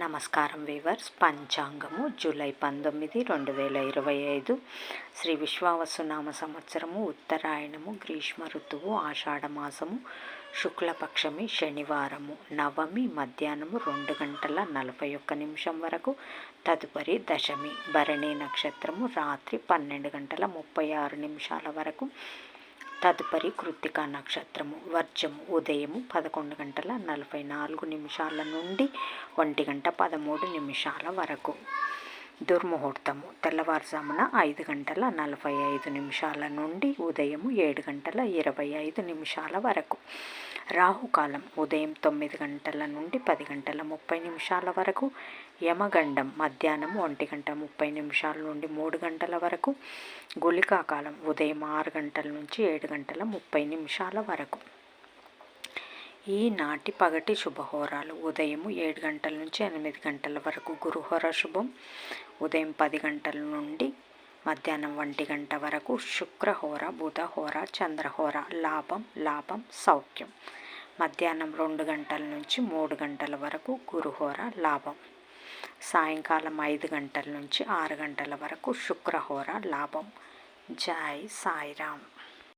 నమస్కారం weavers. పంచాంగము July 19, 2025 Shri విశ్వావసునామ సంవత్సరము, ఉత్తరాయణము, గ్రీష్మ ఋతువు, ఆషాఢమాసము, శుక్లపక్షమి, శనివారము, నవమి మధ్యాహ్నము 2 గంటల 41 వరకు, తదుపరి దశమి, భరణి నక్షత్రము రాత్రి 12 గంటల 36 వరకు, తదుపరి కృత్తికా నక్షత్రము, వర్జము ఉదయము 11 గంటల 44 నుండి 1 గంట 13 వరకు, దుర్ముహూర్తము తెల్లవారుజామున 5 గంటల 45 నుండి ఉదయము 7 గంటల 25 వరకు, రాహుకాలం ఉదయం 9 గంటల నుండి 10 గంటల 30 వరకు, యమగండం మధ్యాహ్నం 1 గంట 30 నుండి 3 గంటల వరకు, గుళికాకాలం ఉదయం 6 గంటల నుంచి 7 గంటల 30 వరకు. ఈనాటి పగటి శుభహోరాలు: ఉదయం 7 గంటల నుంచి 8 గంటల వరకు గురుహోర శుభం, ఉదయం 10 గంటల నుండి మధ్యాహ్నం 1 గంట వరకు శుక్రహోర, బుధహోర, చంద్రహోర. లాభం సౌఖ్యం. మధ్యాహ్నం 2 గంటల నుంచి 3 గంటల వరకు గురుహోర లాభం. సాయంకాలం 5 గంటల నుంచి 6 గంటల వరకు శుక్రహోర లాభం. జై సాయిరామ్.